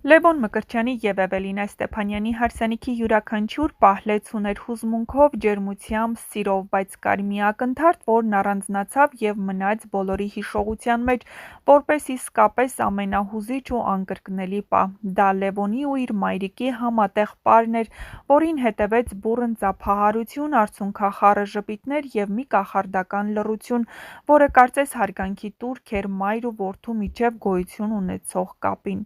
Լևոն Մկրտչյանի և Էվելինա Ստեփանյանի հարսանիքի յուրաքանչյուր պահլեց ուներ հուզմունքով, ջերմությամբ, սիրով, բայց կար մի ակնթարթ, որն առանձնացավ և մնաց բոլորի հիշողության մեջ, որպես իսկապես ամենահուզիչ ու անկրկնելի պահ: Դա Լևոնի ու իր մայրիկի համատեղ պարն էր, որին հետևեց բուռն ծափահարություն, արցունքախառը ժպիտներ և մի կախարդական լռություն, որը կարծես հարգանքի տուրք էր մայր ու որդու միջև գոյություն ունեցող կապին: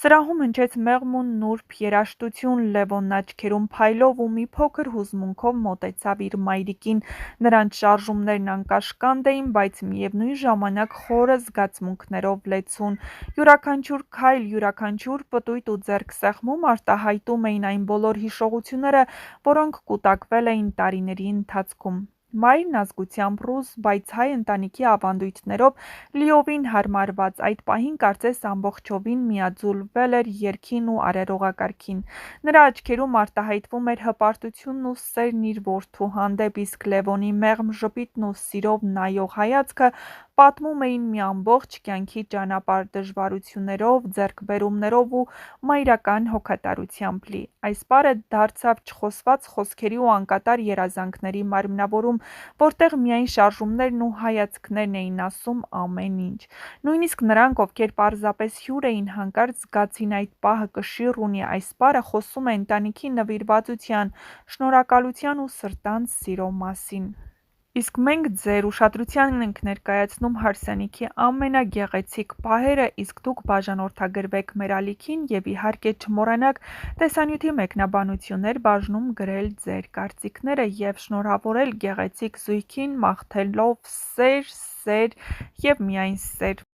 Սրահում հնչեց մեղմ ու նուրբ երաժշտություն: Լևոնն աչքերում փայլով ու մի փոքր հուզմունքով մոտեցավ իր մայրիկին: Նրանց շարժումներն անկաշկանդ էին, բայց միևնույն ժամանակ խորը զգացմունքներով լեցուն: Յուրաքանչյուր քայլ, յուրաքանչյուր պտույտ ու ձեռքսեղմում արտահայտում էին այն բոլոր հիշողությունները, որոնք կուտակվել էին տարիների ընթացքում: Մայրն ազգությամբ ռուս, բայց հայ ընտանիքի ավանդույթներով լիովին հարմարված, այդ պահին կարծես ամբողջովին միաձուլվել էր երգին ու արարողակարգին: Նրա աչքերում արտահայտվում էր հպարտությունն ու սերն իր որդու հանդեպ, իսկ Լևոնի մեղմ ժպիտն ու սիրով նայող հայացքը պատմում էին մի ամբողջ կյանքի ճանապարհ, դժվարություններով, ձեռքբերումներով ու մայրական հոգատարությամբ լի: Այս պարը դարձավ չխոսված խոսքերի ու անկատար երազանքների մարմնավորում, որտեղ միայն շարժումներն ու հայացքներն էին ասում ամեն ինչ: Նույնիսկ նրանք, ովքեր պարզապես հյուր էին, հանկարծ զգացին այդ պահը կշիռ ունի: Այս պարը խոսում է ընտանիքի նվիրվածության, շնորհակալության ու սրտանց սիրո մասին: Իսկ մենք ձեր ուշադրությանն ենք ներկայացնում հարսանիքի ամենագեղեցիկ պահերը, իսկ դուք բաժանորդագրվեք մեր ալիքին և իհարկե չմոռանաք տեսանյութի մեկնաբանություններ բաժնում գրել ձեր կարծիքները և շնորհավորել գեղեցիկ զույգին, մաղթելով սեր, սեր և միայն սեր: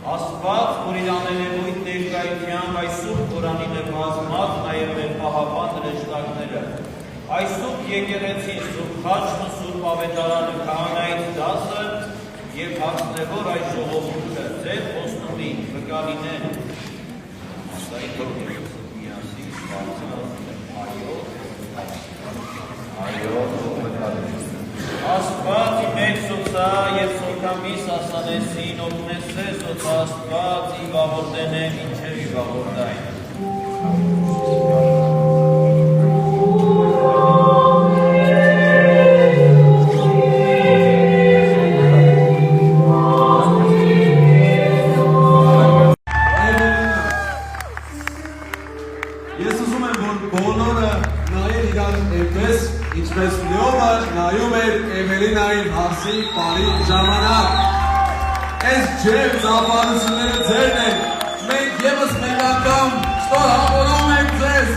Աստված, որ իր ամենևույթ ներկայությամբ այս սուրբ Ղուրանին է բազմած նաև մեր պահապան հրեշտակները, այս սուրբ եկեղեցին, սուրբ խաչն ու սուրբ ավետարանը, քահանայից դասը և հացնևոր այս ժողովուրդը, ձեր խոստումի վկայինեն, Աստված մեծ սոցա և սոքամիս ասանեսին օգնեսես ոցա Աստված իվաղորդեն է ինչև իվաղորդայն: Ես ուզում եմ, որ բոլորը նայեն իրար էպես, ինչպես Լյովը նայում էր Էվելինային հարսի պարի ժամանակ: Այս ջերմ ծափահարությունները ձերն են, մենք ևս մեկ անգամ շնորհավորում ենք ձեզ: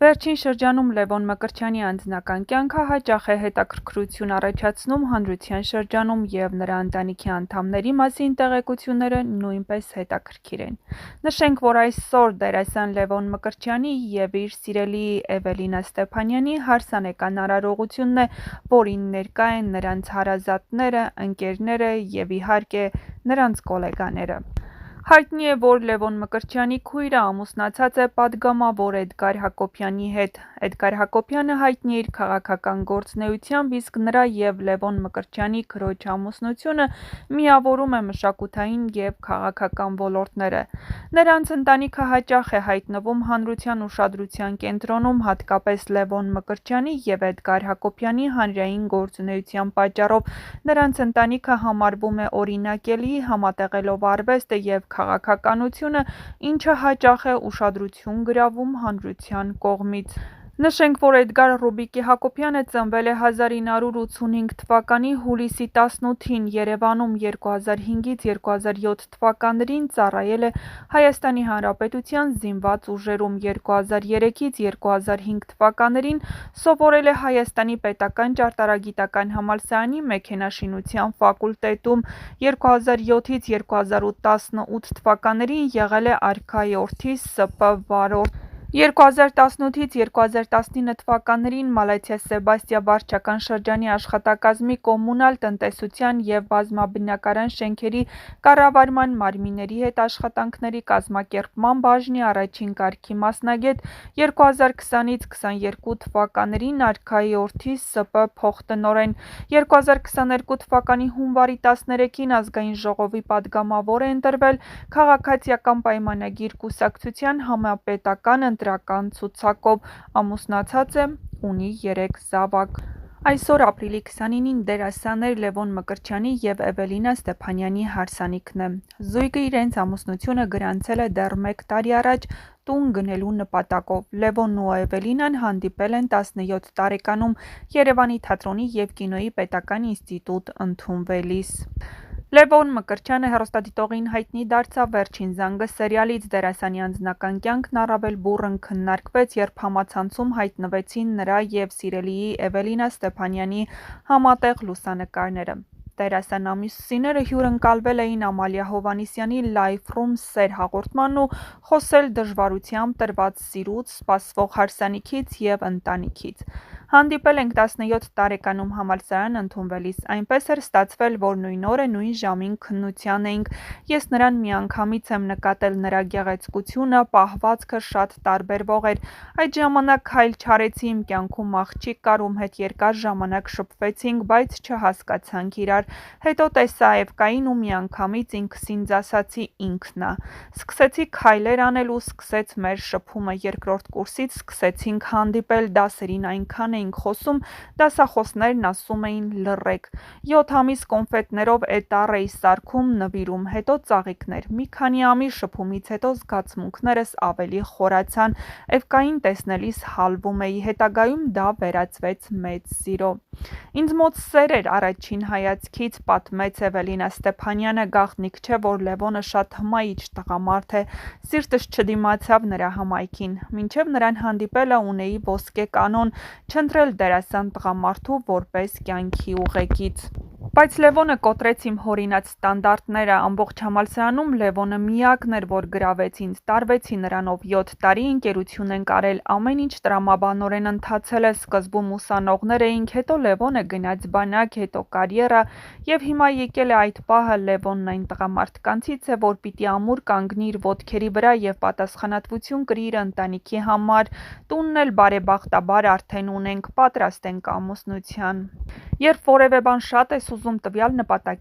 Վերջին շրջանում Լևոն Մկրտչյանի անձնական կյանքը հաճախ է հետաքրքրություն առաջացնում հանրության շրջանում և նրա ընտանիքի անդամների մասին տեղեկությունները նույնպես հետաքրքիր են: Նշենք, որ այսօր դերասան Լևոն Մկրտչյանի և իր սիրելի Էվելինա Ստեփանյանի հարսանեկան արարողությունն է, որին ներկա են նրանց հարազատները, ընկերները և իհարկե նրանց գոլեգաները: Հայտնի է, որ Լևոն Մկրտչյանի քույրը ամուսնացած է պատգամավոր Էդգար Հակոբյանի հետ: Էդգար Հակոբյանը հայտնի է իր քաղաքական գործունեությամբ, իսկ նրա և Լևոն Մկրտչյանի քրոջ ամուսնությունը միավորում է մշակութային և քաղաքական ոլորտները: Նրանց ընտանիքը հաճախ է հայտնվում հանրության ուշադրության կենտրոնում, հատկապես Լևոն Մկրտչյանի և Էդգար Հակոբյանի հանրային գործունեության պատճառով: Նրանց ընտանիքը համարվում է օրինակելի, համատեղելով արվեստը և քաղաքականությունը, ինչը հաճախ է ուշադրություն գրավում հանրության կողմից: Նշենք, որ Էդգար Ռուբիկի Հակոբյանը ծնվել է 1985 թվականի հուլիսի 18-ին Երևանում, 2005-ից 2007 թվականներին ծառայել է Հայաստանի Հանրապետության զինված ուժերում, 2003-ից 2005 թվականներին սովորել է Հայաստանի պետական ճարտարագիտական համալսարանի մեքենաշինության ֆակուլտետում, 2007-ից 2018 թվականներին եղել է արքայորդի ՍՊ վարորդ։ 2018-ից 2019 թվականներին Մալաթիա Սեբաստիա վարչական շրջանի աշխատակազմի կոմունալ տնտեսության և բազմաբնակարան շենքերի կառավարման մարմինների հետ աշխատանքների կազմակերպման բաժնի առաջին կարգի մասնագետ, 2020-ից 2022 թվականներին արքայորդի ՍՊ փոխտնօրեն, 2022 թվականի հունվարի 13-ին Ազգային ժողովի պատգամավոր է ընտրվել Քաղաքացիական պայմանագիր կուսակցության համապետական ընտրական ցուցակով, ամուսնացած է, ունի 3 զավակ։ Այսօր ապրիլի 29-ին դերասաններ Լևոն Մկրտչյանի և Էվելինա Ստեփանյանի հարսանիքն է։ Զույգը իրենց ամուսնությունը գրանցել է դեռ 1 տարի առաջ տուն գնելու նպատակով։ Լևոնն ու Էվելինան հանդիպել են 17 տարեկանում Երևանի թատրոնի և կինոյի պետական ինստիտուտ ընդունվելիս։ Լևոն Մկրտչյանը հեռուստադիտողին հայտնի դարձավ «Վերջին զանգը» սերիալից։ Դերասանի անձնական կյանքն առավել բուռն քննարկվեց, երբ համացանցում հայտնվեցին նրա և սիրելիի Էվելինա Ստեփանյանի համատեղ լուսանկարները։ Դերասան ամուսինները հյուրընկալվել էին Ամալիա Հովհաննիսյանի «Life Room» սեր հաղորդմանն ու խոսել դժվարությամբ տրված սիրուց, սպասվող հարսանիքից և ընտանիքից։ Հանդիպել ենք 17 տարեկանում համալսարան ընդունվելիս։ Այնպես էր ստացվել, որ նույն օրը նույն ժամին քննության էինք։ Ես նրան միանգամից եմ նկատել, նրա գեղեցկությունը, պահվածքը շատ տարբերվող էր։ Այդ ժամանակ քայլ չարեցի, իմ կյանքում աղջիկ կար, ում հետ երկար ժամանակ շփվեցինք, բայց չհասկացանք իրար։ Հետո տեսա Էվկային ու միանգամից ինքս ինձ ասացի՝ ինքն ա։ Սկսեցի քայլեր անել ու սկսեց մեր շփումը։ Երկրորդ կուրսից սկսեցինք հանդիպել, դասերին այնքան էինք խոսում, դասախոսներն ասում էին՝ լռեք։ 7 ամիս կոնֆետներով էտառ էի սարքում, նվիրում, հետո ծաղիկներ։ Մի քանի ամիս շփումից հետո զգացմունքներս ավելի խորացան։ Էվկային տեսնելիս հալվում էի, հետագայում դա վերածվեց մեծ սիրո։ Ինձ մոտ սեր էր առաջին հայացքից, պատմեց Էվելինա Ստեփանյանը։ Գաղտնիք չէ, որ Լևոնը շատ հմայիչ տղամարդ է։ Սիրտս չդիմացավ նրա հմայքին։ Մինչև նրան հանդիպելը ունեի ոսկե կանոն՝ չընտրել դերասան տղամարդու որպես կյանքի ուղեկից։ Բայց Լևոնը կոտրեց իմ հորինած ստանդարտները։ Ամբողջ համալսարանում Լևոնը միակն էր, որ գրավեց ինձ։ Տարվեցի նրանով 7 տարի ընկերություն ենք արել, ամեն ինչ տրամաբանորեն ընթացել է, սկզբում ուսանողներ էինք, հետո Լևոնը գնաց բանակ, հետո կարիերա, և հիմա եկել է այդ պահը։ Լևոնն այն տղամարդկանցից է, որ պիտի ամուր կանգնի իր ոտքերի վրա և պատասխանատվություն կրի իր ընտանիքի համար։ Տունն էլ բարեբախտաբար արդեն ունենք, պատրաստ ենք ամուսնության։ Երբ որևէ բան շատ ես ուզում տվյալ նպատակի